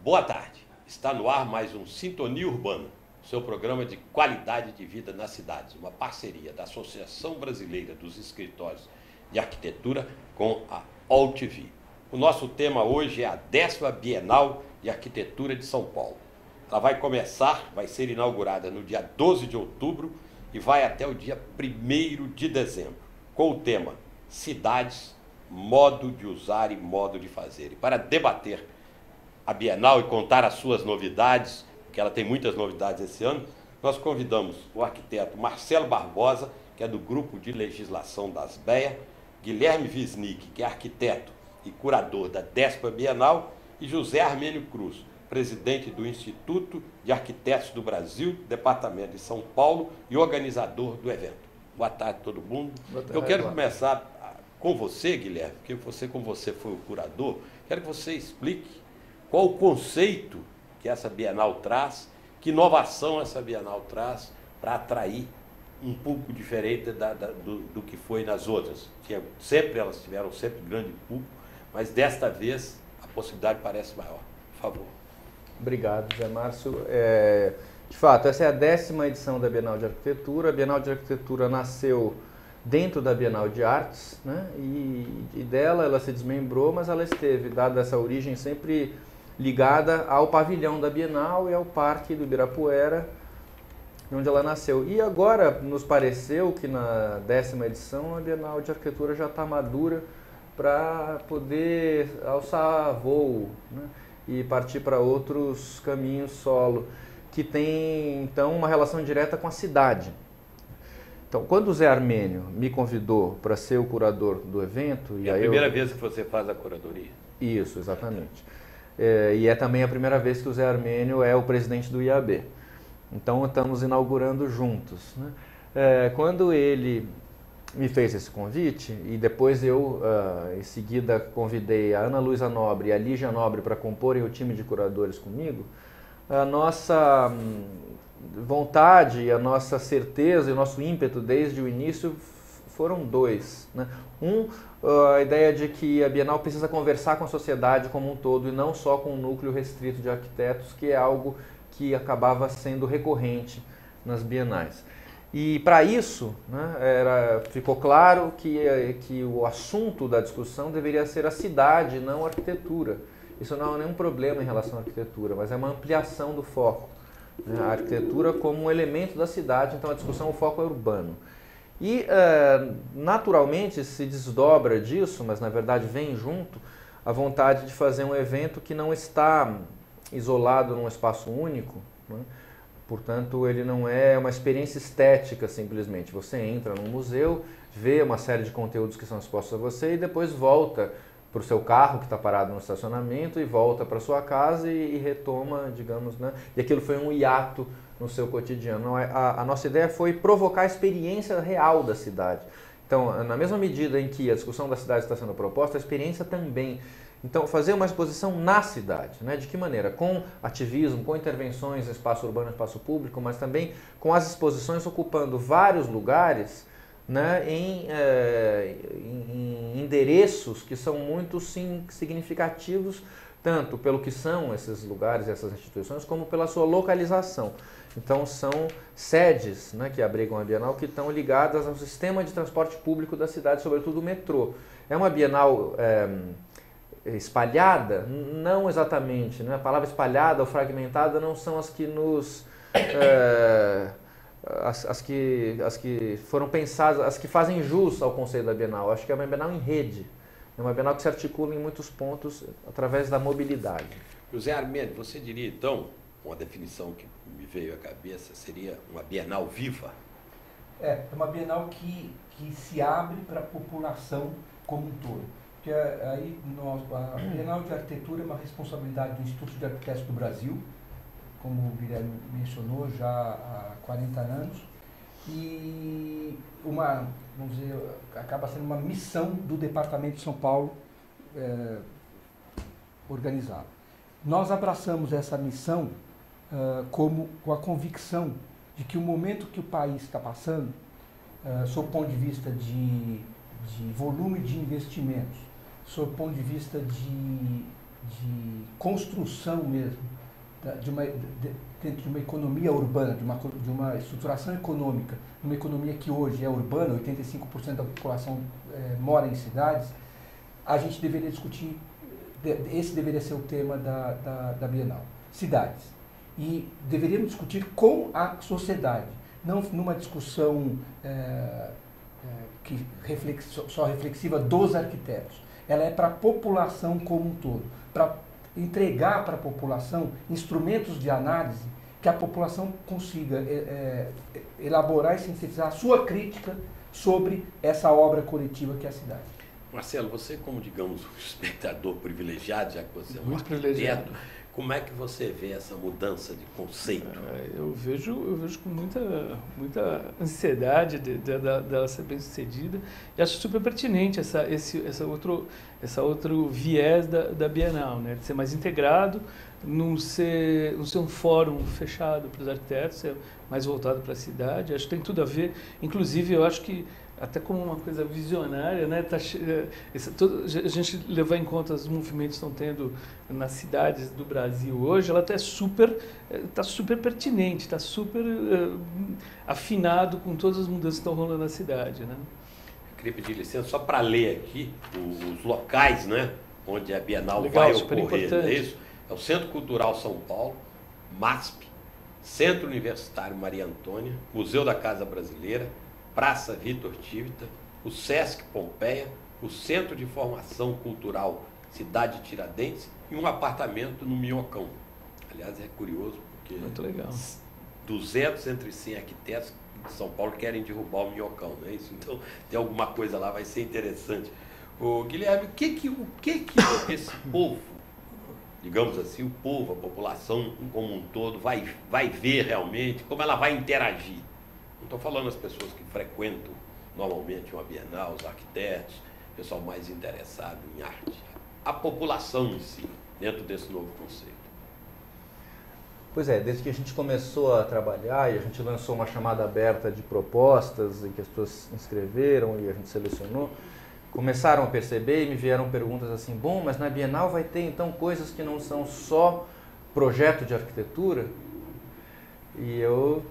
Boa tarde, está no ar mais um Sintonia Urbana, seu programa de qualidade de vida nas cidades, uma parceria da Associação Brasileira dos Escritórios de Arquitetura com a AllTV. O nosso tema hoje é a 10ª Bienal de Arquitetura de São Paulo. Ela vai ser inaugurada no dia 12 de outubro e vai até o dia 1º de dezembro, com o tema Cidades, Modo de Usar e Modo de Fazer. E para debater a Bienal e contar as suas novidades, porque ela tem muitas novidades esse ano, nós convidamos o arquiteto Marcelo Barbosa, que é do Grupo de Legislação da ASBEA, Guilherme Wisnik, que é arquiteto e curador da 10ª Bienal, e José Armênio Cruz, presidente do Instituto de Arquitetos do Brasil, Departamento de São Paulo e organizador do evento. Boa tarde a todo mundo. Boa tarde. Eu quero começar com você, Guilherme, porque como você foi o curador, quero que você explique qual o conceito que essa Bienal traz, que inovação essa Bienal traz para atrair um público diferente do que foi nas outras. Elas tiveram sempre grande público, mas desta vez a possibilidade parece maior. Por favor. Obrigado, Zé Márcio. De fato, essa é a 10ª edição da Bienal de Arquitetura. A Bienal de Arquitetura nasceu dentro da Bienal de Artes, né? E dela ela se desmembrou, mas ela esteve, dada essa origem, sempre ligada ao pavilhão da Bienal e ao Parque do Ibirapuera, onde ela nasceu. E agora nos pareceu que na 10ª edição a Bienal de Arquitetura já está madura para poder alçar voo, né? E partir para outros caminhos solo, que tem então uma relação direta com a cidade. Então, quando o Zé Armênio me convidou para ser o curador do evento... É a primeira vez que você faz a curadoria? Isso, exatamente. E é também a primeira vez que o Zé Armênio é o presidente do IAB. Então, estamos inaugurando juntos, né? Quando ele me fez esse convite, e depois eu, em seguida, convidei a Ana Luísa Nobre e a Lígia Nobre para comporem o time de curadores comigo, a nossa vontade, a nossa certeza e o nosso ímpeto desde o início foram dois, né? A ideia de que a Bienal precisa conversar com a sociedade como um todo e não só com um núcleo restrito de arquitetos, que é algo que acabava sendo recorrente nas bienais. E para isso, né, ficou claro que o assunto da discussão deveria ser a cidade, não a arquitetura. Isso não é nenhum problema em relação à arquitetura, mas é uma ampliação do foco, né? A arquitetura como um elemento da cidade, então a discussão, o foco é urbano. E, naturalmente, se desdobra disso, mas na verdade vem junto, a vontade de fazer um evento que não está isolado num espaço único, né? Portanto, ele não é uma experiência estética simplesmente. Você entra num museu, vê uma série de conteúdos que são expostos a você e depois volta para o seu carro que está parado no estacionamento e volta para sua casa e retoma, digamos, né? E aquilo foi um hiato no seu cotidiano. A nossa ideia foi provocar a experiência real da cidade. Então, na mesma medida em que a discussão da cidade está sendo proposta, a experiência também. Então, fazer uma exposição na cidade, né? De que maneira? Com ativismo, com intervenções no espaço urbano e espaço público, mas também com as exposições ocupando vários lugares, né? Em endereços que são muito significativos, tanto pelo que são esses lugares e essas instituições, como pela sua localização. Então, são sedes, né, que abrigam a Bienal, que estão ligadas ao sistema de transporte público da cidade, sobretudo o metrô. É uma Bienal espalhada? Não exatamente, né? A palavra espalhada ou fragmentada não são as que nos... as que foram pensadas, as que fazem jus ao conceito da Bienal. Acho que é uma Bienal em rede. É uma Bienal que se articula em muitos pontos através da mobilidade. José Armênio, você diria então, uma definição que me veio à cabeça, seria uma Bienal viva? É uma Bienal que se abre para a população como um todo. Porque aí a Bienal de Arquitetura é uma responsabilidade do Instituto de Arquitetos do Brasil, como o Guilherme mencionou, já há 40 anos, e vamos dizer, acaba sendo uma missão do Departamento de São Paulo organizada. Nós abraçamos essa missão com a convicção de que o momento que o país está passando sob o ponto de vista de volume de investimentos, sob o ponto de vista de construção mesmo, dentro de uma economia urbana, de uma estruturação econômica, uma economia que hoje é urbana, 85% da população mora em cidades, a gente deveria discutir, esse deveria ser o tema da Bienal, cidades. E deveríamos discutir com a sociedade, não numa discussão só reflexiva dos arquitetos. Ela é para a população como um todo, para entregar para a população instrumentos de análise que a população consiga elaborar e sintetizar a sua crítica sobre essa obra coletiva que é a cidade. Marcelo, você como, digamos, um espectador privilegiado, já que você é um muito arquiteto, privilegiado, como é que você vê essa mudança de conceito? Eu vejo com muita ansiedade dela ser bem sucedida, e acho super pertinente essa outro viés da Bienal, né? De ser mais integrado, não ser um fórum fechado para os arquitetos, ser mais voltado para a cidade. Acho que tem tudo a ver, inclusive eu acho que até como uma coisa visionária, né? A gente levar em conta os movimentos que estão tendo nas cidades do Brasil hoje, ela está super pertinente, está super afinado com todas as mudanças que estão rolando na cidade, né? Eu queria pedir licença só para ler aqui os locais, né, onde a Bienal Legal, vai super ocorrer, importante. não é isso? É o Centro Cultural São Paulo, MASP, Centro Universitário Maria Antônia, Museu da Casa Brasileira, Praça Vitor Tivita, o Sesc Pompeia, o Centro de Formação Cultural Cidade Tiradentes e um apartamento no Minhocão. Aliás, é curioso porque Muito legal. 200 entre 100 arquitetos de São Paulo querem derrubar o Minhocão, não é isso? Então, tem alguma coisa lá, vai ser interessante. Ô, Guilherme, o que esse povo, digamos assim, o povo, a população como um todo, vai ver realmente, como ela vai interagir? Não estou falando as pessoas que frequentam normalmente uma Bienal, os arquitetos, o pessoal mais interessado em arte. A população em si, dentro desse novo conceito. Pois é, desde que a gente começou a trabalhar e a gente lançou uma chamada aberta de propostas em que as pessoas se inscreveram e a gente selecionou, começaram a perceber e me vieram perguntas assim, bom, mas na Bienal vai ter então coisas que não são só projeto de arquitetura? E eu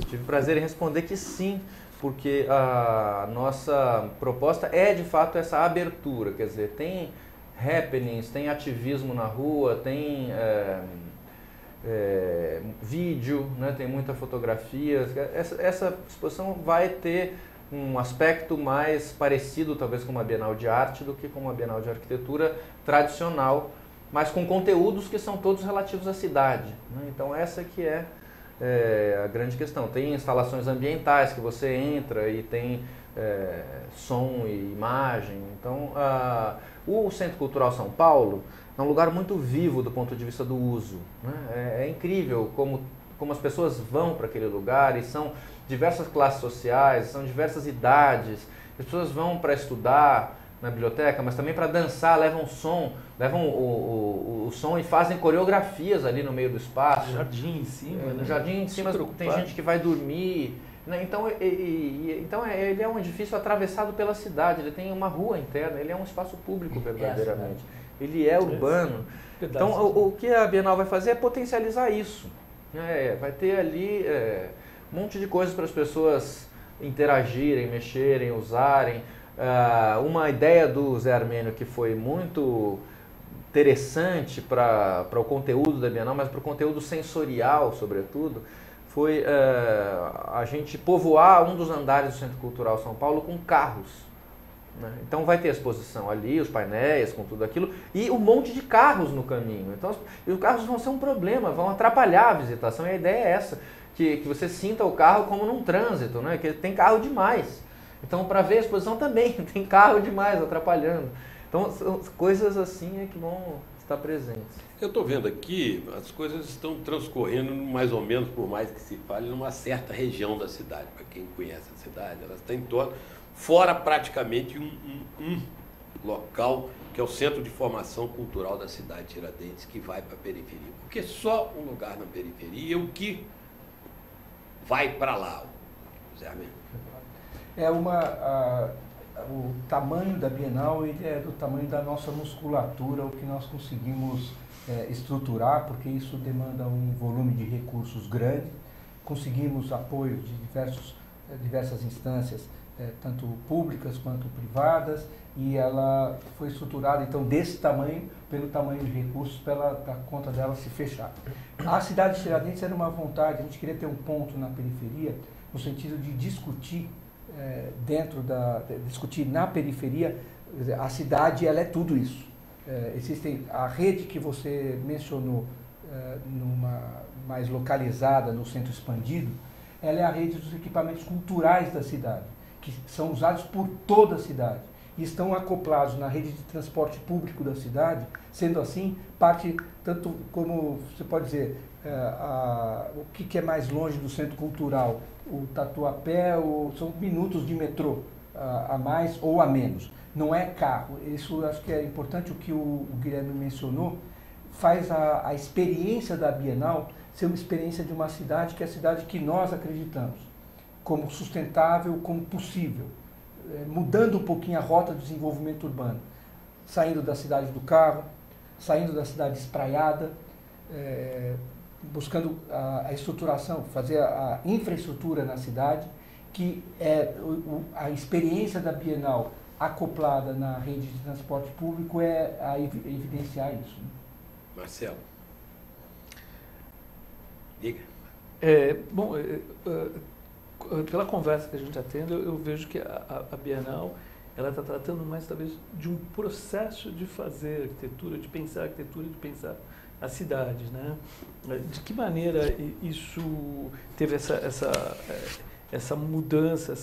tive prazer em responder que sim, porque a nossa proposta é de fato essa abertura, quer dizer, tem happenings, tem ativismo na rua, tem vídeo, né, tem muita fotografia. Essa exposição vai ter um aspecto mais parecido talvez com uma Bienal de Arte do que com uma Bienal de Arquitetura tradicional, mas com conteúdos que são todos relativos à cidade, né? Então essa que é a grande questão. Tem instalações ambientais que você entra e tem som e imagem. Então, o Centro Cultural São Paulo é um lugar muito vivo do ponto de vista do uso, né? É incrível como as pessoas vão para aquele lugar e são diversas classes sociais, são diversas idades. As pessoas vão para estudar na biblioteca, mas também para dançar, levam som, levam o som e fazem coreografias ali no meio do espaço. No jardim em cima, no jardim em cima tem gente que vai dormir, né? Então, então ele é um edifício atravessado pela cidade, ele tem uma rua interna, ele é um espaço público verdadeiramente, ele é urbano. Então o que a Bienal vai fazer é potencializar isso, né? Vai ter ali um monte de coisas para as pessoas interagirem, mexerem, usarem. Uma ideia do Zé Armênio que foi muito interessante para o conteúdo da Bienal, mas para o conteúdo sensorial, sobretudo, foi a gente povoar um dos andares do Centro Cultural São Paulo com carros, né? Então vai ter a exposição ali, os painéis com tudo aquilo, e um monte de carros no caminho. Então, os carros vão ser um problema, vão atrapalhar a visitação, e a ideia é essa, que você sinta o carro como num trânsito, né? Que tem carro demais. Então, para ver a exposição também, tem carro demais atrapalhando. Então, são coisas assim que vão estar presentes. Eu estou vendo aqui, as coisas estão transcorrendo mais ou menos, por mais que se fale, numa certa região da cidade. Para quem conhece a cidade, elas estão em torno, fora praticamente um local que é o Centro de Formação Cultural da cidade de Tiradentes, que vai para a periferia. Porque só um lugar na periferia, o que vai para lá, Zé Armênio. O tamanho da Bienal ele é do tamanho da nossa musculatura, o que nós conseguimos estruturar, porque isso demanda um volume de recursos grande. Conseguimos apoio de diversas instâncias, tanto públicas quanto privadas, e ela foi estruturada, então, desse tamanho, pelo tamanho de recursos, para a conta dela se fechar. A cidade de Tiradentes era uma vontade, a gente queria ter um ponto na periferia, no sentido de discutir discutir na periferia. A cidade, ela é tudo isso. Existem a rede que você mencionou, mais localizada no centro expandido, ela é a rede dos equipamentos culturais da cidade, que são usados por toda a cidade e estão acoplados na rede de transporte público da cidade. Sendo assim, parte, tanto como você pode dizer, o que é mais longe do centro cultural, o Tatuapé, são minutos de metrô a mais ou a menos, não é carro. Isso acho que é importante, o que o Guilherme mencionou, faz a experiência da Bienal ser uma experiência de uma cidade que é a cidade que nós acreditamos como sustentável, como possível, mudando um pouquinho a rota do desenvolvimento urbano, saindo da cidade do carro, saindo da cidade espraiada, buscando a estruturação, fazer a infraestrutura na cidade, que é a experiência da Bienal acoplada na rede de transporte público a evidenciar isso. Né? Marcelo. Diga. Pela conversa que a gente está tendo, eu vejo que a Bienal ela está tratando mais, talvez, de um processo de fazer arquitetura, de pensar arquitetura, de pensar a cidade, né? De que maneira isso teve essa mudança,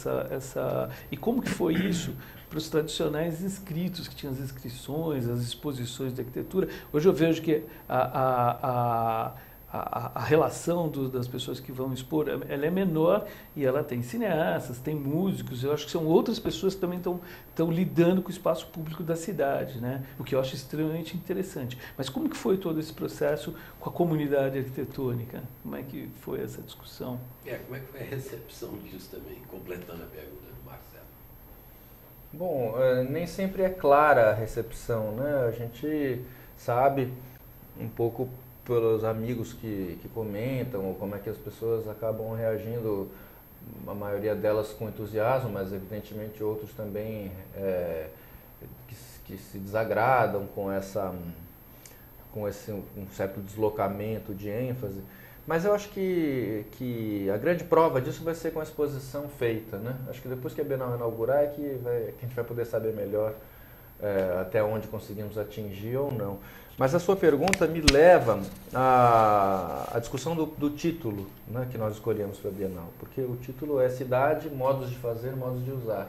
e como que foi isso para os tradicionais inscritos, que tinham as inscrições, as exposições de arquitetura? Hoje eu vejo que a relação das pessoas que vão expor, ela é menor, e ela tem cineastas, tem músicos. Eu acho que são outras pessoas que também estão lidando com o espaço público da cidade, né? O que eu acho extremamente interessante. Mas como que foi todo esse processo com a comunidade arquitetônica? Como é que foi essa discussão? Como é que foi a recepção disso também, completando a pergunta do Marcelo? Bom, nem sempre é clara a recepção, né? A gente sabe um pouco pelos amigos que comentam, ou como é que as pessoas acabam reagindo, a maioria delas com entusiasmo, mas evidentemente outros também que se desagradam com esse um certo deslocamento de ênfase. Mas eu acho que a grande prova disso vai ser com a exposição feita, né? Acho que depois que a Bienal inaugurar que a gente vai poder saber melhor até onde conseguimos atingir ou não. Mas a sua pergunta me leva à discussão do título, né, que nós escolhemos para a Bienal, porque o título é Cidade, Modos de Fazer, Modos de Usar.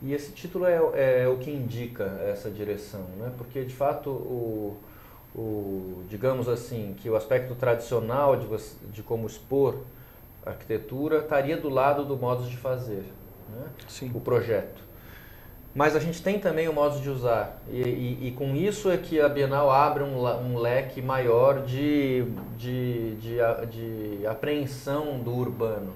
E esse título é o que indica essa direção, né, porque de fato digamos assim, que o aspecto tradicional de como expor a arquitetura estaria do lado do modos de fazer, né, o projeto. Mas a gente tem também o modo de usar, e com isso é que a Bienal abre um leque maior de apreensão do urbano,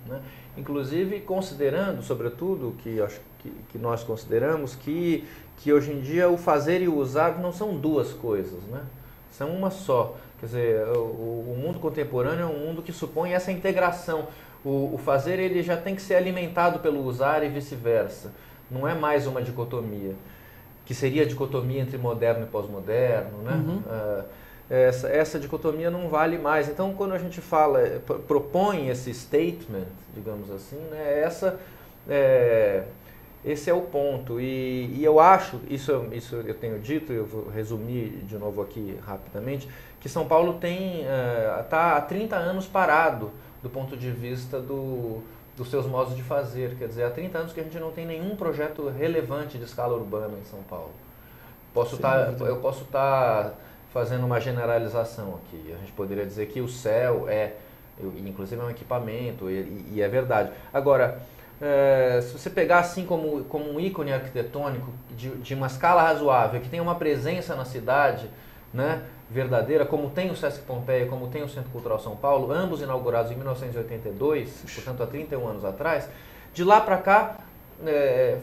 né? Inclusive considerando, sobretudo, que nós consideramos que hoje em dia o fazer e o usar não são duas coisas, né? São uma só. Quer dizer, o mundo contemporâneo é um mundo que supõe essa integração. O fazer ele já tem que ser alimentado pelo usar e vice-versa. Não é mais uma dicotomia, que seria a dicotomia entre moderno e pós-moderno, né? Uhum. Essa dicotomia não vale mais. Então, quando a gente propõe esse statement, digamos assim, né, esse é o ponto. E eu acho, isso eu tenho dito, eu vou resumir de novo aqui rapidamente, que São Paulo está há 30 anos parado do ponto de vista dos seus modos de fazer. Quer dizer, há 30 anos que a gente não tem nenhum projeto relevante de escala urbana em São Paulo. Eu posso estar fazendo uma generalização aqui. A gente poderia dizer que o céu inclusive é um equipamento, e é verdade. Agora, se você pegar assim como um ícone arquitetônico de uma escala razoável, que tem uma presença na cidade, né, verdadeira, como tem o Sesc Pompeia, como tem o Centro Cultural São Paulo, ambos inaugurados em 1982, portanto há 31 anos atrás, de lá para cá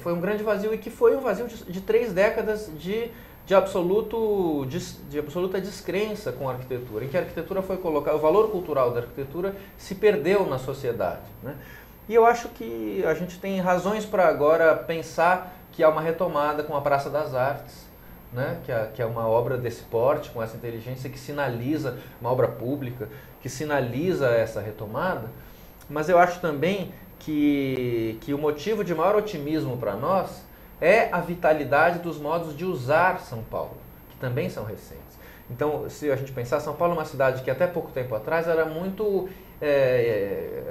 foi um grande vazio, e que foi um vazio de 3 décadas de absoluta descrença com a arquitetura, em que a arquitetura foi colocada, o valor cultural da arquitetura se perdeu na sociedade, né? E eu acho que a gente tem razões para agora pensar que há uma retomada com a Praça das Artes, né? Que é uma obra desse porte, com essa inteligência, que sinaliza, uma obra pública, que sinaliza essa retomada. Mas eu acho também que o motivo de maior otimismo para nós é a vitalidade dos modos de usar São Paulo, que também são recentes. Então, se a gente pensar, São Paulo é uma cidade que até pouco tempo atrás era muito...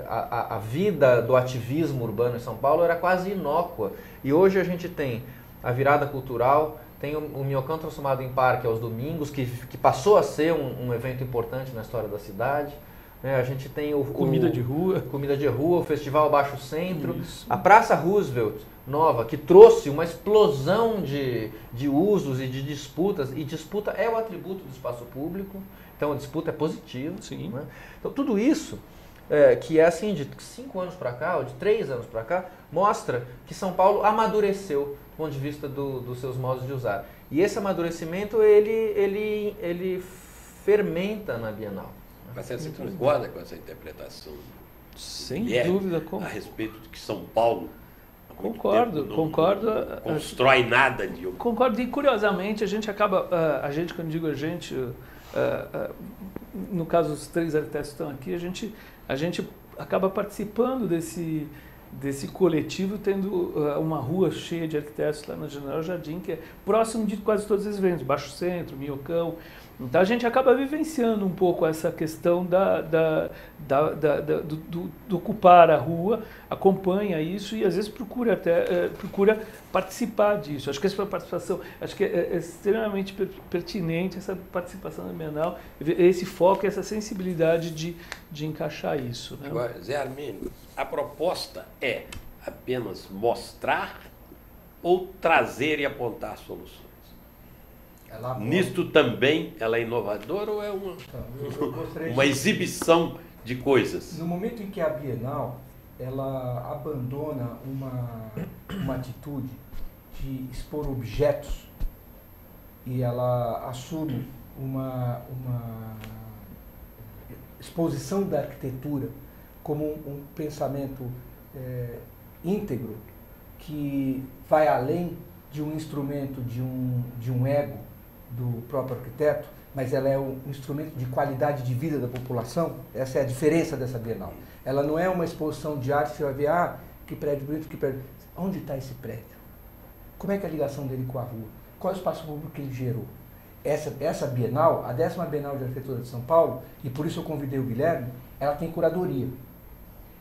a vida do ativismo urbano em São Paulo era quase inócua. E hoje a gente tem a virada cultural, tem o Minhocão transformado em parque aos domingos, que passou a ser um evento importante na história da cidade. A gente tem Comida de rua, o Festival Baixo Centro, a Praça Roosevelt nova, que trouxe uma explosão de usos e de disputas, e disputa é o atributo do espaço público, então a disputa é positiva. Sim. Né? Então tudo isso, que é assim de 5 anos para cá, ou de 3 anos para cá, mostra que São Paulo amadureceu do ponto de vista dos seus modos de usar. E esse amadurecimento, ele fermenta na Bienal. Mas você concorda com essa interpretação? Sem dúvida. A respeito de que São Paulo concordo. Não constrói nada de... Concordo, e curiosamente a gente acaba, quando digo a gente, no caso os 3 arquitetos estão aqui, a gente acaba participando desse coletivo, tendo uma rua cheia de arquitetos lá na General Jardim, que é próximo de quase todos os eventos, Baixo Centro, Minhocão. Então a gente acaba vivenciando um pouco essa questão do ocupar a rua, acompanha isso e às vezes procura participar disso. Acho que essa participação, é extremamente pertinente essa participação na Bienal, esse foco, essa sensibilidade de encaixar isso. Né? Agora, Zé Armênio, a proposta é apenas mostrar ou trazer e apontar soluções? Nisto também ela é inovadora ou é uma exibição de coisas? No momento em que a Bienal ela abandona uma atitude de expor objetos e ela assume uma exposição da arquitetura como um pensamento íntegro que vai além de um instrumento de um ego do próprio arquiteto, mas ela é um instrumento de qualidade de vida da população. Essa é a diferença dessa Bienal. Ela não é uma exposição de arte que você vai ver, que prédio bonito, que prédio... Onde está esse prédio? Como é que é a ligação dele com a rua? Qual é o espaço público que ele gerou? Essa Bienal, a 10ª Bienal de Arquitetura de São Paulo, e por isso eu convidei o Guilherme, ela tem curadoria.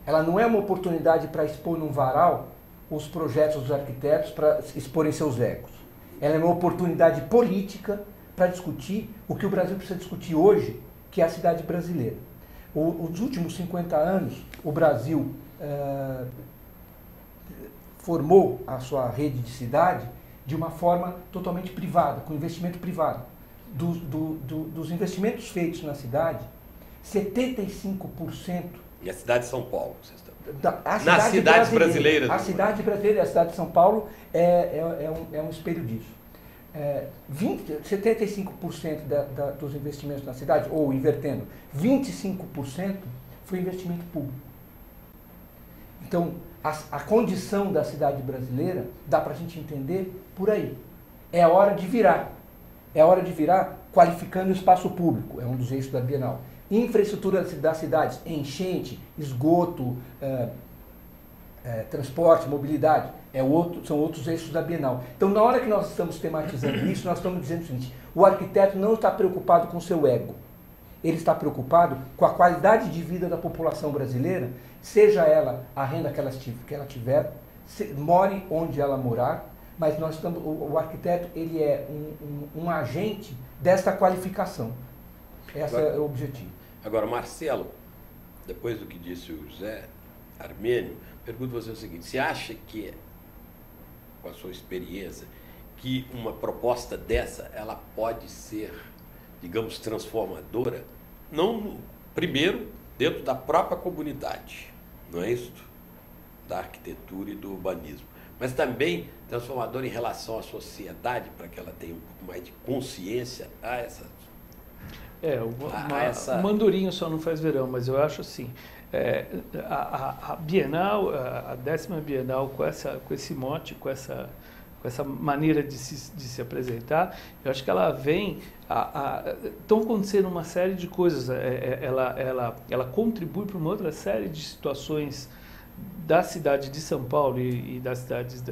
Ela não é uma oportunidade para expor num varal os projetos dos arquitetos para exporem seus egos. Ela é uma oportunidade política para discutir o que o Brasil precisa discutir hoje, que é a cidade brasileira. Os últimos 50 anos, o Brasil formou a sua rede de cidade de uma forma totalmente privada, com investimento privado. Dos investimentos feitos na cidade, 75%... E a cidade de São Paulo, vocês estão... Nas cidades brasileiras. A cidade brasileira, a cidade de São Paulo é um espelho disso. 75% dos investimentos na cidade, ou invertendo, 25% foi investimento público. Então, a condição da cidade brasileira dá para a gente entender por aí. É a hora de virar. É a hora de virar qualificando o espaço público, é um dos eixos da Bienal. Infraestrutura das cidades, enchente, esgoto, transporte, mobilidade, são outros eixos da Bienal. Então, na hora que nós estamos tematizando isso, nós estamos dizendo o seguinte: o arquiteto não está preocupado com o seu ego. Ele está preocupado com a qualidade de vida da população brasileira, seja ela a renda que ela tiver, more onde ela morar, mas o arquiteto ele é um agente desta qualificação. Esse é o objetivo. Agora, Marcelo, depois do que disse o José Armênio, pergunto a você o seguinte: você acha que, com a sua experiência, que uma proposta dessa ela pode ser digamos, transformadora, primeiro, dentro da própria comunidade, não é isso? Da arquitetura e do urbanismo, mas também transformadora em relação à sociedade, para que ela tenha um pouco mais de consciência a essa... O Mandurinho só não faz verão, mas eu acho assim, a Bienal, a 10ª Bienal, com esse mote, com essa maneira de se apresentar, eu acho que ela vem... Estão acontecendo uma série de coisas, ela contribui para uma outra série de situações da cidade de São Paulo e das cidades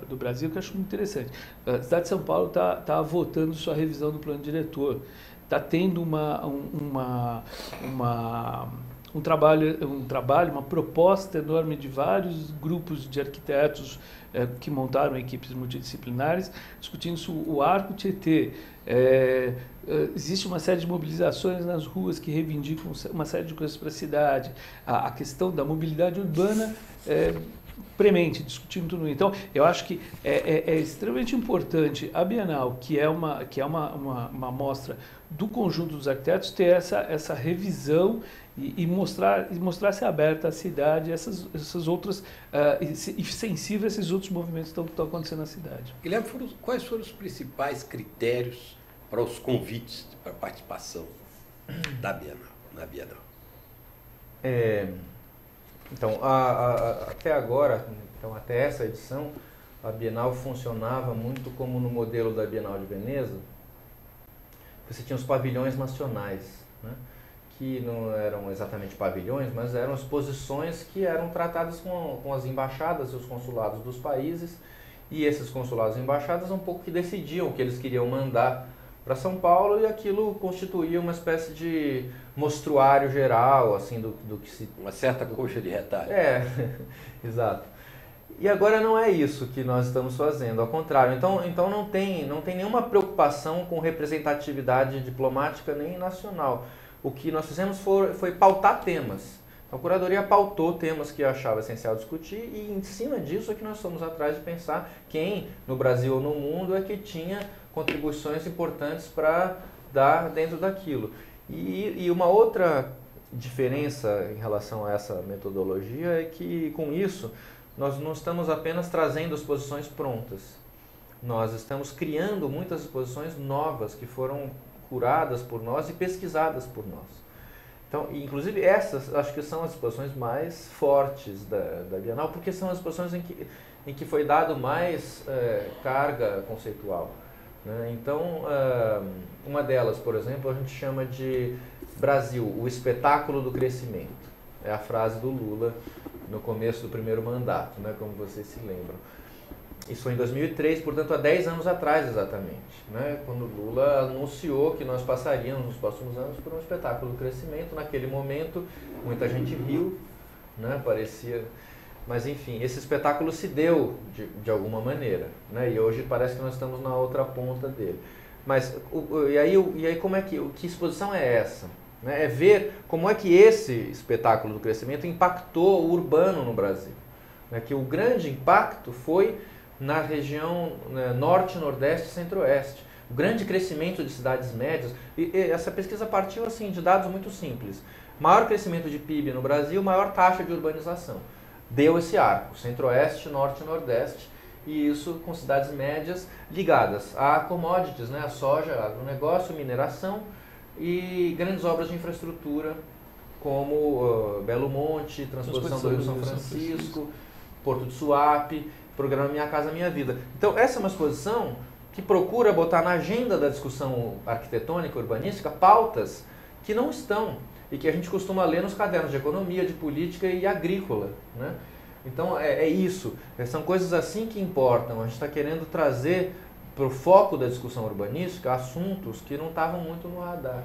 do Brasil, que eu acho muito interessante. A cidade de São Paulo está votando sua revisão do plano diretor, está tendo um trabalho, uma proposta enorme de vários grupos de arquitetos que montaram equipes multidisciplinares, discutindo o Arco Tietê. Existe uma série de mobilizações nas ruas que reivindicam uma série de coisas para a cidade. A questão da mobilidade urbana premente, discutindo tudo. Então, eu acho que é extremamente importante a Bienal, que é uma mostra do conjunto dos arquitetos, ter essa revisão e mostrar-se aberta à cidade, essas outras, e sensível a esses outros movimentos que estão acontecendo na cidade. Guilherme, quais foram os principais critérios para os convites para participação na Bienal? Então, até agora, até essa edição, a Bienal funcionava muito como no modelo da Bienal de Veneza. Você tinha os pavilhões nacionais, né? Que não eram exatamente pavilhões, mas eram exposições que eram tratadas com as embaixadas e os consulados dos países, e esses consulados e embaixadas um pouco que decidiam o que eles queriam mandar para São Paulo, e aquilo constituía uma espécie de mostruário geral, assim, do que se... Uma certa coxa de retalho. Exato. E agora não é isso que nós estamos fazendo, ao contrário. Então não tem nenhuma preocupação com representatividade diplomática nem nacional. O que nós fizemos foi pautar temas. A curadoria pautou temas que eu achava essencial discutir, e em cima disso é que nós fomos atrás de pensar quem, no Brasil ou no mundo, é que tinha contribuições importantes para dar dentro daquilo. E uma outra diferença em relação a essa metodologia é que, com isso, nós não estamos apenas trazendo exposições prontas. Nós estamos criando muitas exposições novas que foram curadas por nós e pesquisadas por nós. Então, inclusive essas, acho que são as exposições mais fortes da Bienal, porque são as exposições em que foi dado mais carga conceitual, né? Então, uma delas, por exemplo, a gente chama de Brasil, o espetáculo do crescimento. É a frase do Lula no começo do primeiro mandato, né, como vocês se lembram. Isso foi em 2003, portanto, há 10 anos atrás exatamente, né, quando Lula anunciou que nós passaríamos nos próximos anos por um espetáculo do crescimento. Naquele momento, muita gente riu, né, parecia... Mas, enfim, esse espetáculo se deu de alguma maneira, né, e hoje parece que nós estamos na outra ponta dele. Mas, e aí como é que exposição é essa? É ver como é que esse espetáculo do crescimento impactou o urbano no Brasil. Que o grande impacto foi na região norte, nordeste e centro-oeste. O grande crescimento de cidades médias. E essa pesquisa partiu assim, de dados muito simples. Maior crescimento de PIB no Brasil, maior taxa de urbanização. Deu esse arco, centro-oeste, norte e nordeste. E isso com cidades médias ligadas a commodities, né? A soja, agronegócio, mineração, e grandes obras de infraestrutura, como Belo Monte, transposição do Rio São Francisco, Porto de Suape, programa Minha Casa Minha Vida. Então, essa é uma exposição que procura botar na agenda da discussão arquitetônica, urbanística, pautas que não estão, e que a gente costuma ler nos cadernos de economia, de política e agrícola, né? Então, é isso. São coisas assim que importam. A gente está querendo trazer para o foco da discussão urbanística assuntos que não estavam muito no radar.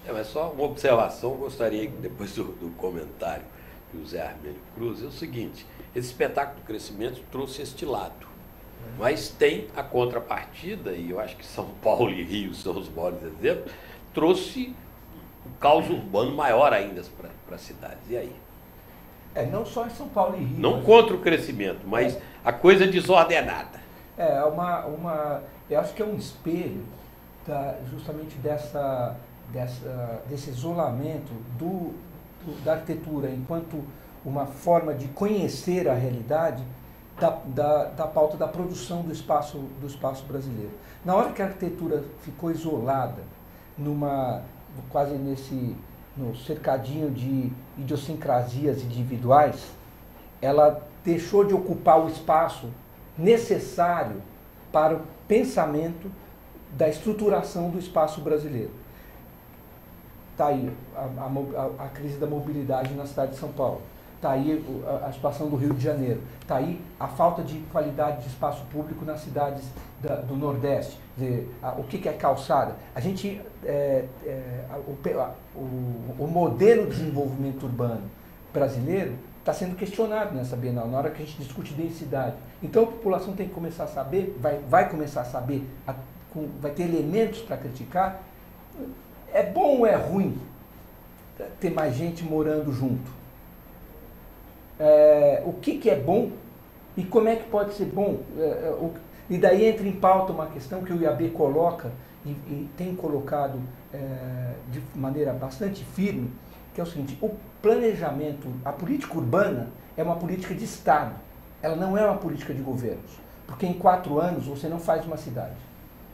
Mas só uma observação, gostaria que depois do comentário do Zé Armênio Cruz, é o seguinte: esse espetáculo do crescimento trouxe este lado, mas tem a contrapartida, e eu acho que São Paulo e Rio são os maiores exemplos, trouxe um caos urbano maior ainda para as cidades. E aí? Não só em São Paulo e Rio. Não contra o crescimento, mas a coisa desordenada. Eu acho que é um espelho justamente desse isolamento da arquitetura enquanto uma forma de conhecer a realidade da pauta da produção do espaço brasileiro. Na hora que a arquitetura ficou isolada, quase no cercadinho de idiosincrasias individuais, ela deixou de ocupar o espaço necessário para o pensamento da estruturação do espaço brasileiro. Está aí a crise da mobilidade na cidade de São Paulo. Está aí a situação do Rio de Janeiro. Está aí a falta de qualidade de espaço público nas cidades do Nordeste. Quer dizer, o que é calçada? A gente, o modelo de desenvolvimento urbano brasileiro está sendo questionado nessa Bienal, na hora que a gente discute densidade. Então a população tem que começar a saber, vai começar a saber, vai ter elementos para criticar. É bom ou é ruim ter mais gente morando junto? O que é bom e como é que pode ser bom? E daí entra em pauta uma questão que o IAB coloca e tem colocado de maneira bastante firme, que é o seguinte: o planejamento, a política urbana é uma política de Estado, ela não é uma política de governos, porque em 4 anos você não faz uma cidade.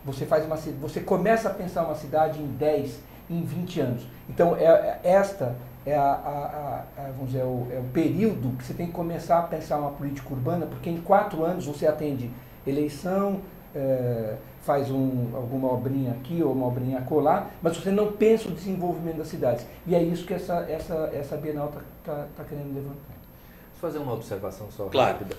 Você começa a pensar uma cidade em 10, em 20 anos. Então, vamos dizer, é o período que você tem que começar a pensar uma política urbana, porque em 4 anos você atende eleição, faz alguma obrinha aqui ou uma obrinha acolá, mas você não pensa o desenvolvimento das cidades. E é isso que essa Bienal está querendo levantar. Vou fazer uma observação só rápida.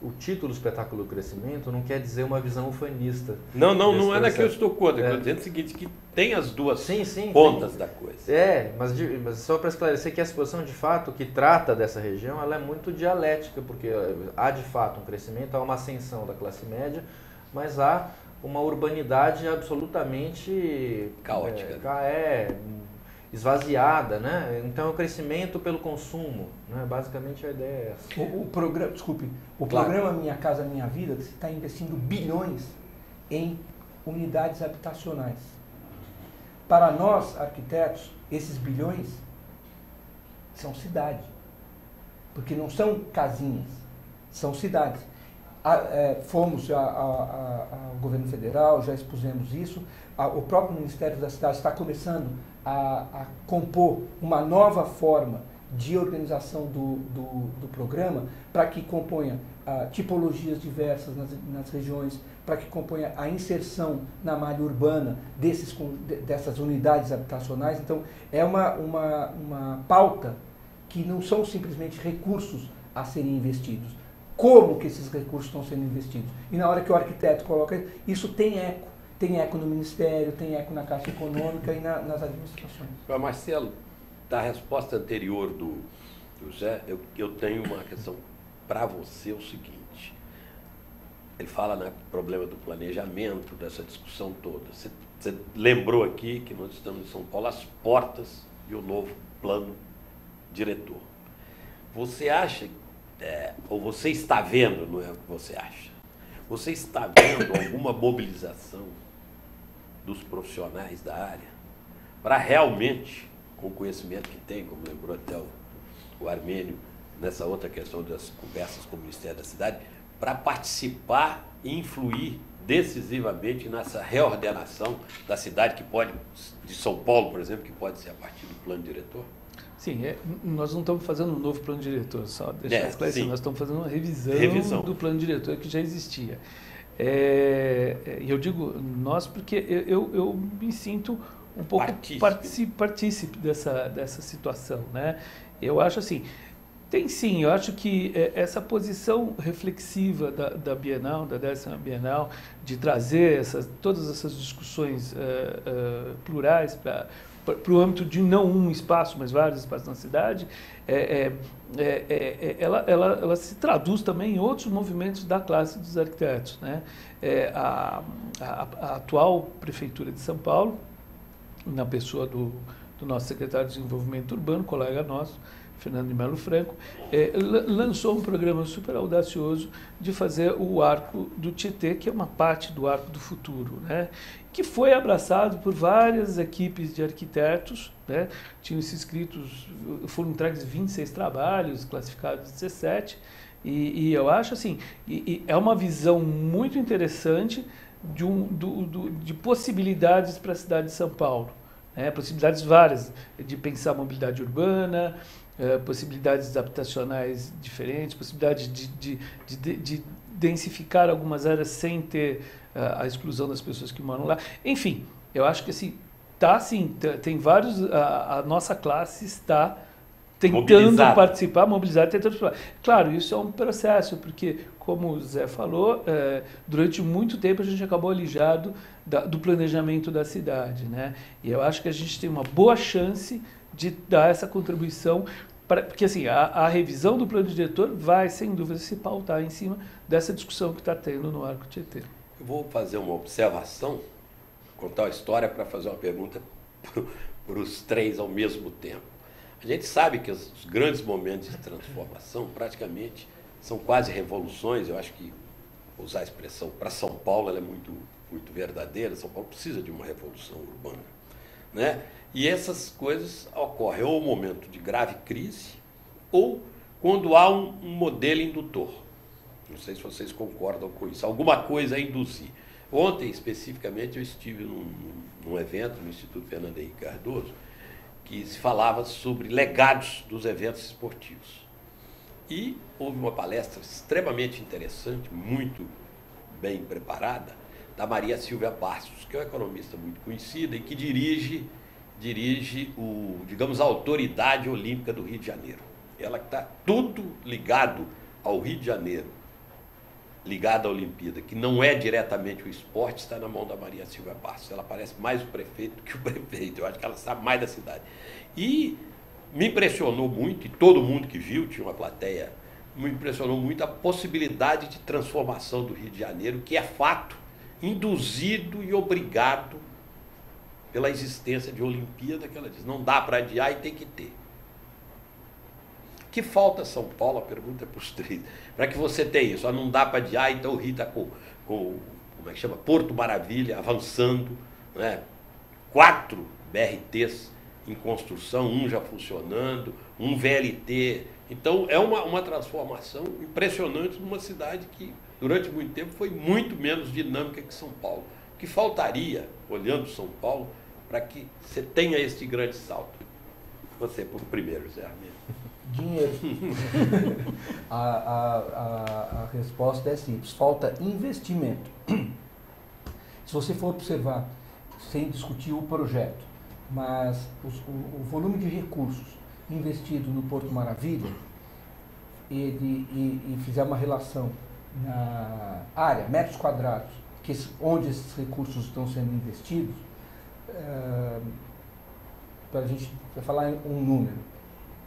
O título Espetáculo do Crescimento não quer dizer uma visão ufanista. Não é que eu estou contra. Eu estou dizendo o seguinte, que tem as duas pontas da coisa. Mas só para esclarecer que a exposição, de fato, que trata dessa região, ela é muito dialética, porque há, de fato, um crescimento, há uma ascensão da classe média, mas há uma urbanidade absolutamente caótica. Esvaziada, né? Então é o crescimento pelo consumo, né? Basicamente a ideia é essa. O programa Minha Casa Minha Vida está investindo bilhões em unidades habitacionais. Para nós, arquitetos, esses bilhões são cidade, porque não são casinhas, são cidades. Fomos ao governo federal, já expusemos isso. O próprio Ministério da Cidade está começando a compor uma nova forma de organização do programa, para que componha tipologias diversas nas regiões, para que componha a inserção na malha urbana dessas unidades habitacionais. Então, é uma pauta que não são simplesmente recursos a serem investidos. Como que esses recursos estão sendo investidos? E na hora que o arquiteto coloca isso, tem eco. Tem eco no Ministério, tem eco na Caixa Econômica e nas administrações. Marcelo, da resposta anterior do Zé, eu tenho uma questão para você, o seguinte. Ele fala no problema do planejamento, dessa discussão toda. Você lembrou aqui que nós estamos em São Paulo às portas de um novo plano diretor. Você acha, ou você está vendo, não é o que você acha, você está vendo alguma mobilização dos profissionais da área para realmente, com o conhecimento que tem, como lembrou até o Armênio, nessa outra questão das conversas com o Ministério da Cidade, para participar e influir decisivamente nessa reordenação da cidade que pode, de São Paulo, por exemplo, que pode ser a partir do plano diretor? Sim, nós não estamos fazendo um novo plano diretor, só deixar esclarecido, nós estamos fazendo uma revisão do plano diretor que já existia. E eu digo nós porque eu me sinto um pouco partícipe dessa situação, né? Eu acho assim, eu acho que essa posição reflexiva da Bienal, da 10ª Bienal, de trazer todas essas discussões plurais para o âmbito de não um espaço, mas vários espaços na cidade, ela se traduz também em outros movimentos da classe dos arquitetos, né? A atual Prefeitura de São Paulo, na pessoa do nosso secretário de Desenvolvimento Urbano, colega nosso, Fernando de Melo Franco, lançou um programa super audacioso de fazer o Arco do Tietê, que é uma parte do Arco do Futuro, né? Que foi abraçado por várias equipes de arquitetos, né? Tinham se inscritos, foram entregues 26 trabalhos, classificados 17, e eu acho assim, é uma visão muito interessante de possibilidades para a cidade de São Paulo, né? Possibilidades várias, de pensar mobilidade urbana, possibilidades habitacionais diferentes, possibilidade de densificar algumas áreas sem ter a exclusão das pessoas que moram lá. Enfim, eu acho que assim, tem vários, a nossa classe está tentando participar, mobilizar, tentando participar. Claro, isso é um processo, porque, como o Zé falou, durante muito tempo a gente acabou alijado do planejamento da cidade, né? E eu acho que a gente tem uma boa chance de dar essa contribuição, porque assim, a revisão do plano diretor vai, sem dúvida, se pautar em cima dessa discussão que está tendo no Arco Tietê. Eu vou fazer uma observação, contar uma história para fazer uma pergunta para os três ao mesmo tempo. A gente sabe que os grandes momentos de transformação, praticamente, são quase revoluções. Eu acho que, vou usar a expressão, para São Paulo ela é muito, muito verdadeira. São Paulo precisa de uma revolução urbana, né? E essas coisas ocorrem ou no momento de grave crise ou quando há um modelo indutor. Não sei se vocês concordam com isso. Alguma coisa a induzir. Ontem, especificamente, eu estive num evento no Instituto Fernando Henrique Cardoso que se falava sobre legados dos eventos esportivos. E houve uma palestra extremamente interessante, muito bem preparada, da Maria Silvia Bastos, que é uma economista muito conhecida e que dirige digamos, a autoridade olímpica do Rio de Janeiro. Ela está tudo ligado ao Rio de Janeiro, ligado à Olimpíada, que não é diretamente o esporte, está na mão da Maria Silvia Bastos. Ela parece mais o prefeito do que o prefeito. Eu acho que ela sabe mais da cidade. E me impressionou muito, e todo mundo que viu, tinha uma plateia, me impressionou muito a possibilidade de transformação do Rio de Janeiro, que é fato, induzido e obrigado pela existência de Olimpíada, que ela diz, não dá para adiar e tem que ter. Que falta São Paulo, a pergunta é para os três, para que você tenha isso, não dá para adiar, então o Rio está com, como é que chama, Porto Maravilha, avançando, né? 4 BRTs em construção, um já funcionando, um VLT. Então é uma transformação impressionante numa cidade que durante muito tempo foi muito menos dinâmica que São Paulo. O que faltaria, olhando São Paulo, para que você tenha este grande salto? Você, por primeiro, Zé Armênio. Dinheiro. A resposta é simples, falta investimento. Se você for observar, sem discutir o projeto, mas o volume de recursos investido no Porto Maravilha e fizer uma relação na área, metros quadrados, onde esses recursos estão sendo investidos, para a gente falar um número,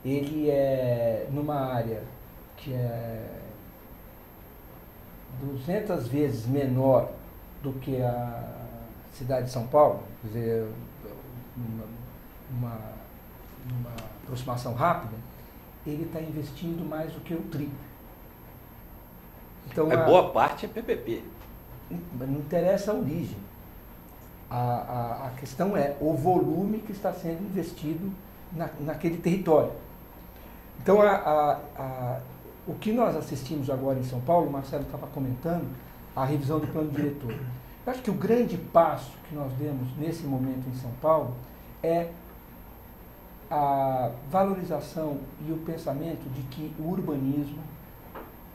ele é numa área que é 200 vezes menor do que a cidade de São Paulo, quer dizer, uma aproximação rápida, ele está investindo mais do que o triplo. Então, boa parte é PPP. Não interessa a origem. A questão é o volume que está sendo investido naquele território. Então, o que nós assistimos agora em São Paulo, o Marcelo estava comentando, a revisão do plano diretor. Eu acho que o grande passo que nós demos nesse momento em São Paulo é a valorização e o pensamento de que o urbanismo,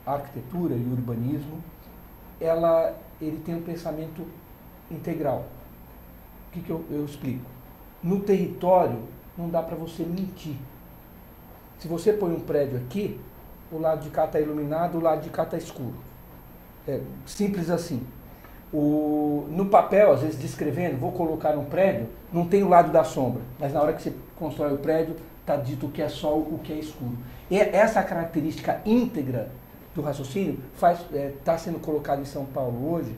a arquitetura e o urbanismo, ele tem um pensamento integral. O que eu explico? No território, não dá para você mentir. Se você põe um prédio aqui, o lado de cá está iluminado, o lado de cá está escuro. É simples assim. No papel, às vezes descrevendo, vou colocar um prédio, não tem o lado da sombra, mas na hora que você constrói o prédio, está dito o que é sol, o que é escuro. E essa característica íntegra do raciocínio está sendo colocada em São Paulo hoje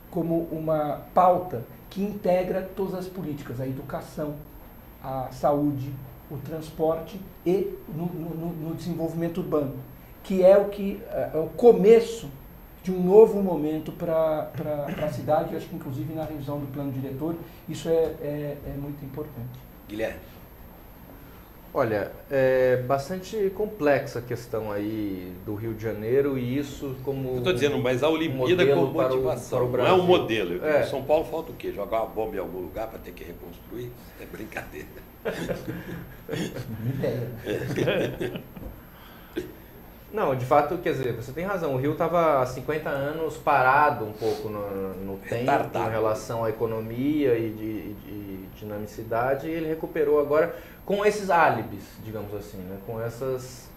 como uma pauta que integra todas as políticas, a educação, a saúde, o transporte e no desenvolvimento urbano, que é o começo de um novo momento para a cidade. Eu acho que, inclusive, na revisão do plano diretor, isso é muito importante. Guilherme. Olha, é bastante complexa a questão aí do Rio de Janeiro, e isso como... Eu estou dizendo, mas a Olimpíada com motivação, para o não é um modelo. É. São Paulo falta o quê? Jogar uma bomba em algum lugar para ter que reconstruir? É brincadeira. Ideia. Não, de fato, quer dizer, você tem razão, o Rio estava há 50 anos parado um pouco no tempo em relação à economia e de dinamicidade, e ele recuperou agora com esses álibis, digamos assim, né? com essas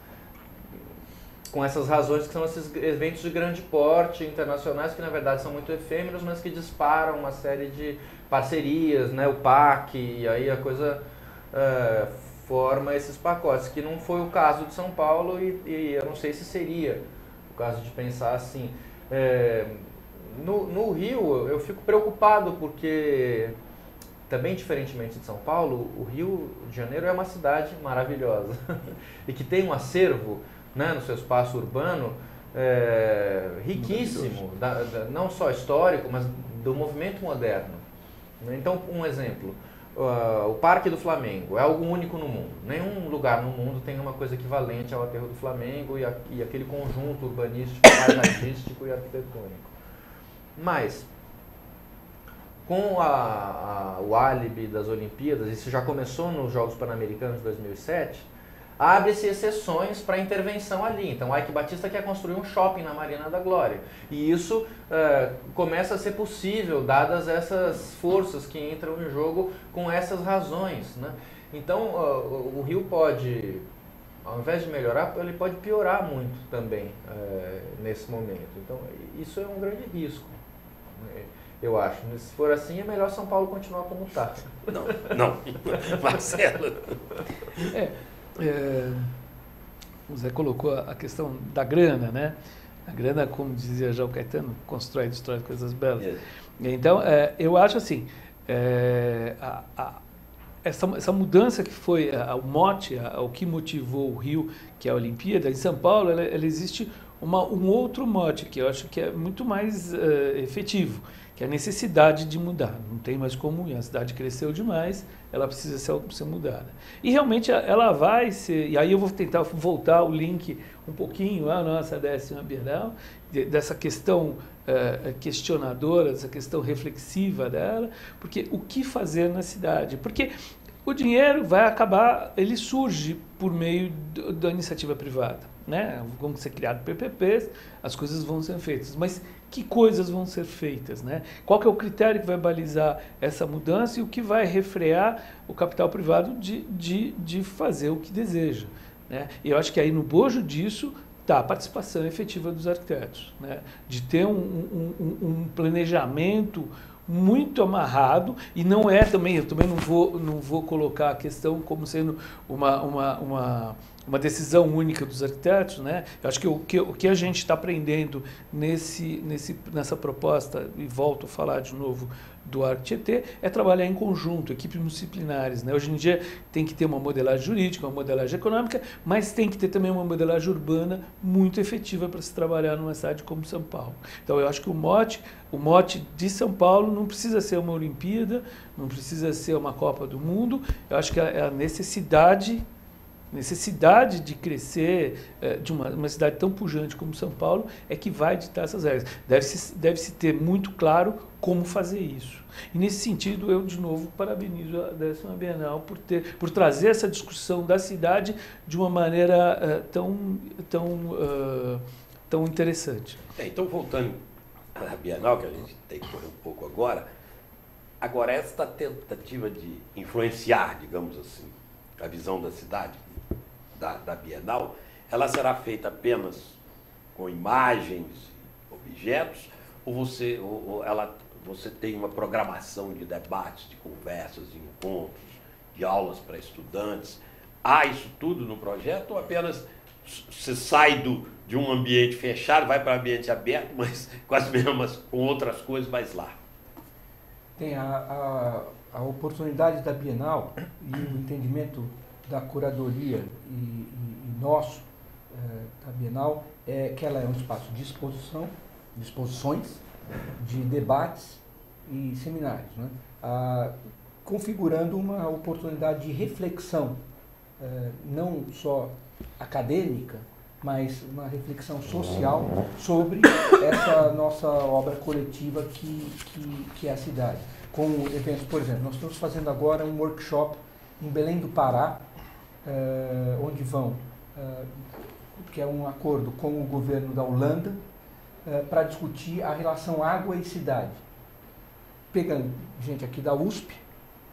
razões que são esses eventos de grande porte internacionais, que na verdade são muito efêmeros, mas que disparam uma série de parcerias, né? O PAC, e aí a coisa forma esses pacotes, que não foi o caso de São Paulo, e eu não sei se seria o caso de pensar assim. No Rio eu fico preocupado porque, também diferentemente de São Paulo, o Rio de Janeiro é uma cidade maravilhosa e que tem um acervo, né, no seu espaço urbano riquíssimo, não só histórico, mas do movimento moderno. Então, um exemplo, o Parque do Flamengo é algo único no mundo. Nenhum lugar no mundo tem uma coisa equivalente ao Aterro do Flamengo e aquele conjunto urbanístico, paisagístico e arquitetônico. Mas, com o álibi das Olimpíadas, isso já começou nos Jogos Pan-Americanos de 2007, abre-se exceções para intervenção ali. Então, o Ike Batista quer construir um shopping na Marina da Glória. E isso começa a ser possível, dadas essas forças que entram em jogo com essas razões, né? Então, o Rio pode, ao invés de melhorar, ele pode piorar muito também nesse momento. Então, isso é um grande risco, eu acho. Se for assim, é melhor São Paulo continuar como está. Não. Marcelo. O Zé colocou a questão da grana, né? A grana, como dizia já o Caetano, constrói e destrói coisas belas. Então, eu acho assim, essa mudança que foi o mote, o que motivou o Rio, que é a Olimpíada, em São Paulo, ela existe um outro mote, que eu acho que é muito mais efetivo, que é a necessidade de mudar. Não tem mais como ir, a cidade cresceu demais, ela precisa ser mudada. E realmente ela vai ser, e aí eu vou tentar voltar o link um pouquinho à nossa 10ª Bienal, dessa questão questionadora, dessa questão reflexiva dela, porque o que fazer na cidade? Porque o dinheiro vai acabar, ele surge por meio da iniciativa privada, né? Vão ser criados PPPs, as coisas vão ser feitas, mas que coisas vão ser feitas, né? Qual que é o critério que vai balizar essa mudança e o que vai refrear o capital privado de fazer o que deseja, né? E eu acho que aí no bojo disso está a participação efetiva dos arquitetos, né? De ter um planejamento muito amarrado, e não é também, eu também não vou colocar a questão como sendo uma decisão única dos arquitetos, né? Eu acho que o que a gente está aprendendo nessa proposta, e volto a falar de novo do ArcTT, é trabalhar em conjunto, equipes multidisciplinares, né? Hoje em dia tem que ter uma modelagem jurídica, uma modelagem econômica, mas tem que ter também uma modelagem urbana muito efetiva para se trabalhar numa cidade como São Paulo. Então eu acho que o mote de São Paulo não precisa ser uma Olimpíada, não precisa ser uma Copa do Mundo. Eu acho que a necessidade de crescer de uma cidade tão pujante como São Paulo é que vai ditar essas regras. Deve-se ter muito claro como fazer isso. E nesse sentido, eu de novo parabenizo a 10ª Bienal por trazer essa discussão da cidade de uma maneira tão interessante. Então, voltando à Bienal, que a gente tem que correr um pouco agora, esta tentativa de influenciar, digamos assim, a visão da cidade, da Bienal, ela será feita apenas com imagens, objetos, ou você tem uma programação de debates, de conversas, de encontros, de aulas para estudantes? Há isso tudo no projeto, ou apenas você sai de um ambiente fechado, vai para um ambiente aberto, mas com as mesmas, com outras coisas, mas lá? Tem a oportunidade da Bienal e o entendimento da curadoria e nosso, da Bienal, é que ela é um espaço de exposições, de debates e seminários, né? Configurando uma oportunidade de reflexão, não só acadêmica, mas uma reflexão social sobre essa nossa obra coletiva que é a cidade. Com eventos, por exemplo, nós estamos fazendo agora um workshop em Belém do Pará, onde vão, que é um acordo com o governo da Holanda, para discutir a relação água e cidade. Pegando gente aqui da USP,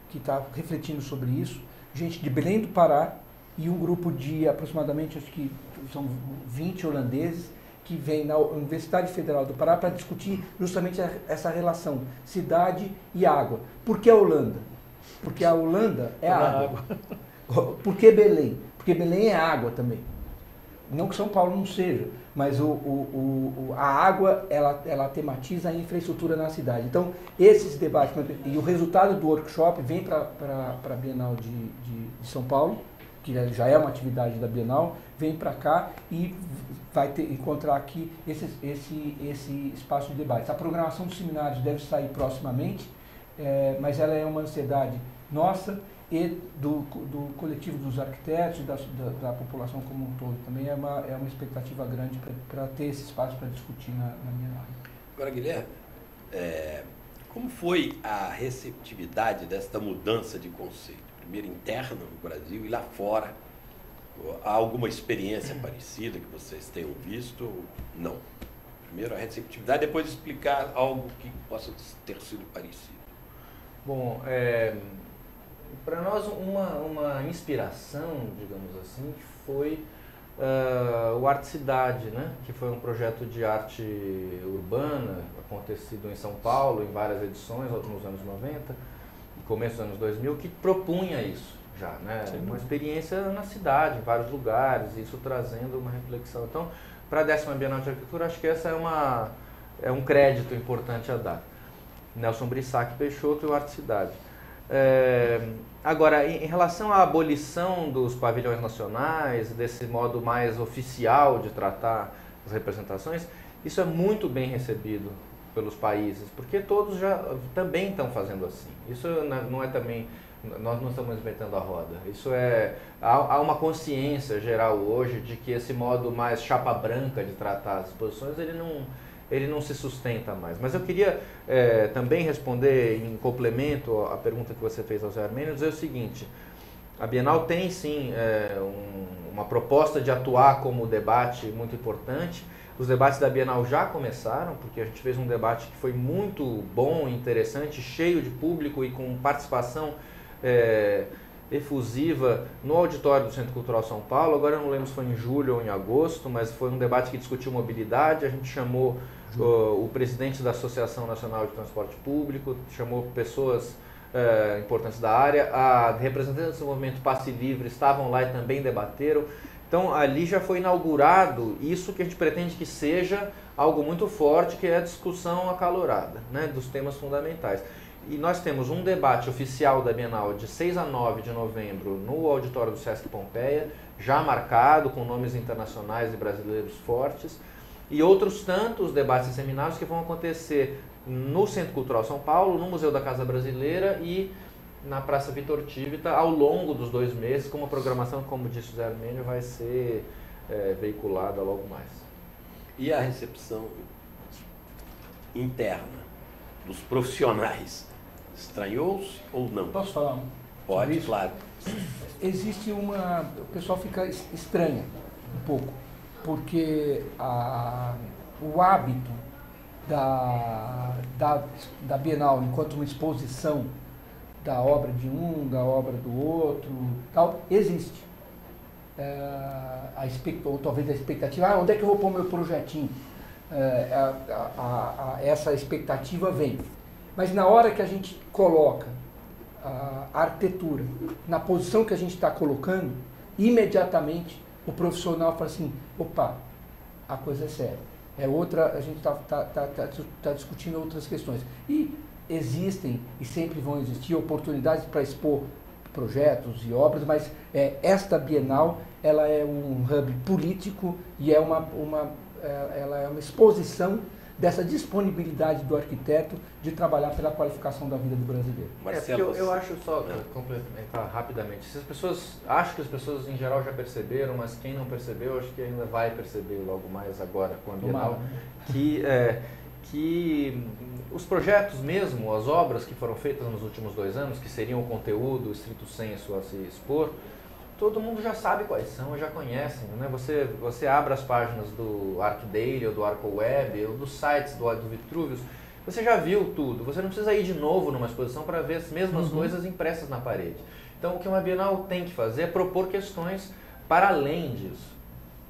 que está refletindo sobre isso, gente de Belém do Pará e um grupo de aproximadamente, acho que são 20 holandeses, que vêm na Universidade Federal do Pará para discutir justamente essa relação cidade e água. Por que a Holanda? Porque a Holanda é a água. Por que Belém? Porque Belém é água também. Não que São Paulo não seja, mas a água, ela tematiza a infraestrutura na cidade. Então, esses debates, e o resultado do workshop vem para a Bienal de São Paulo, que já é uma atividade da Bienal, vem para cá e vai encontrar aqui esse espaço de debate. A programação dos seminários deve sair proximamente, mas ela é uma ansiedade nossa e do coletivo dos arquitetos e da população como um todo. Também é uma expectativa grande para ter esse espaço para discutir na Bienal. Agora, Guilherme, como foi a receptividade desta mudança de conceito? Primeiro interna no Brasil e lá fora. Há alguma experiência parecida que vocês tenham visto? Não. Primeiro a receptividade, depois explicar algo que possa ter sido parecido. Bom, para nós uma inspiração, digamos assim, foi o Arte Cidade, né? Que foi um projeto de arte urbana acontecido em São Paulo em várias edições nos anos 90, começo dos anos 2000, que propunha isso já, né? Uma experiência na cidade, em vários lugares, isso trazendo uma reflexão. Então, para a 10ª Bienal de Arquitetura, acho que essa é um crédito importante a dar. Nelson Brissac Peixoto e o Arte Cidade. Agora, em relação à abolição dos pavilhões nacionais, desse modo mais oficial de tratar as representações, isso é muito bem recebido pelos países, porque todos já também estão fazendo assim. Isso não é também, nós não estamos inventando a roda. Isso há uma consciência geral hoje de que esse modo mais chapa branca de tratar as exposições, ele não se sustenta mais. Mas eu queria também responder em complemento à pergunta que você fez ao Zé Armênio, dizer o seguinte: a Bienal tem sim uma proposta de atuar como debate muito importante. Os debates da Bienal já começaram, porque a gente fez um debate que foi muito bom, interessante, cheio de público e com participação efusiva no auditório do Centro Cultural São Paulo. Agora eu não lembro se foi em julho ou em agosto, mas foi um debate que discutiu mobilidade. A gente chamou o presidente da Associação Nacional de Transporte Público, chamou pessoas importantes da área, representantes do movimento Passe Livre estavam lá e também debateram. Então, ali já foi inaugurado isso que a gente pretende que seja algo muito forte, que é a discussão acalorada, né, dos temas fundamentais. E nós temos um debate oficial da Bienal de 6 a 9 de novembro no auditório do Sesc Pompeia, já marcado, com nomes internacionais e brasileiros fortes, e outros tantos debates e seminários que vão acontecer no Centro Cultural São Paulo, no Museu da Casa Brasileira e na Praça Vitor Tivita ao longo dos 2 meses, com uma programação, como disse o Zé Armênio, vai ser veiculada logo mais. E a recepção interna dos profissionais, estranhou-se ou não? Posso falar? Pode, claro. Existe o pessoal fica estranha um pouco, porque o hábito da Bienal enquanto uma exposição da obra de um, da obra do outro, tal, existe. Ou talvez a expectativa, onde é que eu vou pôr meu projetinho? Essa expectativa vem. Mas na hora que a gente coloca a arquitetura na posição que a gente está colocando, imediatamente o profissional fala assim, opa, a coisa é séria. A gente está discutindo outras questões. E existem e sempre vão existir oportunidades para expor projetos e obras, mas esta Bienal ela é um hub político e ela é uma exposição dessa disponibilidade do arquiteto de trabalhar pela qualificação da vida do brasileiro. Marcelo, eu acho só, complementar rapidamente, acho que as pessoas em geral já perceberam, mas quem não percebeu, acho que ainda vai perceber logo mais agora com a Bienal, que os projetos mesmo, as obras que foram feitas nos últimos 2 anos, que seriam o conteúdo estrito sensu a se expor, todo mundo já sabe quais são, já conhecem, né? Você abre as páginas do ArcDaily ou do ArcoWeb ou dos sites do Vitruvius, você já viu tudo, você não precisa ir de novo numa exposição para ver as mesmas coisas impressas na parede. Então o que uma Bienal tem que fazer é propor questões para além disso.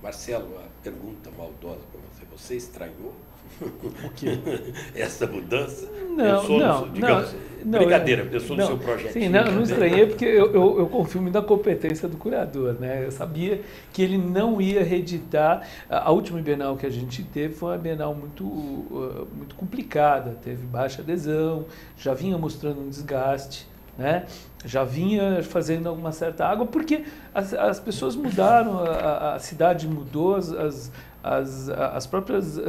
Marcelo, uma pergunta maldosa para você. Você estranhou O quê? essa mudança? Não, brincadeira, pensou no seu projeto. Sim, não estranhei porque eu confio muito na competência do curador, né? Eu sabia que ele não ia reeditar. A última Bienal que a gente teve foi uma Bienal muito complicada, teve baixa adesão, já vinha mostrando um desgaste, né? Já vinha fazendo alguma certa água, porque as pessoas mudaram, a cidade mudou, as próprias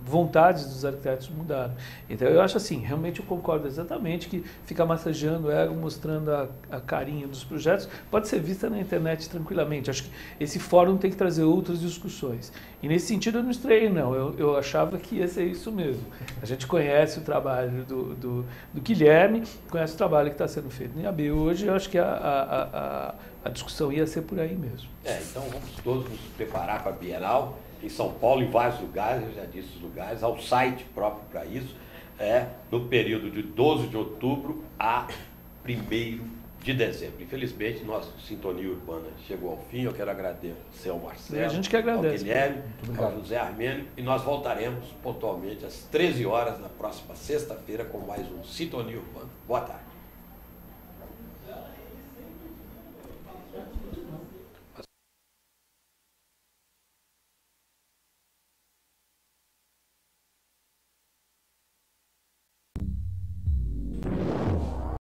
vontades dos arquitetos mudaram. Então eu acho assim, realmente eu concordo exatamente que ficar massageando o ego, mostrando a carinha dos projetos, pode ser vista na internet tranquilamente. Acho que esse fórum tem que trazer outras discussões. E nesse sentido eu não estranhei, não. Eu achava que ia ser isso mesmo. A gente conhece o trabalho do Guilherme, conhece o trabalho que está sendo feito no IAB hoje, eu acho que a discussão ia ser por aí mesmo. Então vamos todos nos preparar para a Bienal, em São Paulo, em vários lugares, eu já disse os lugares, ao site próprio para isso, no período de 12 de outubro a 1º de dezembro. Infelizmente, nossa Sintonia Urbana chegou ao fim, eu quero agradecer ao Marcelo, a gente que agradece, ao Guilherme, ao José Armênio, e nós voltaremos pontualmente às 13 horas na próxima sexta-feira com mais um Sintonia Urbana. Boa tarde.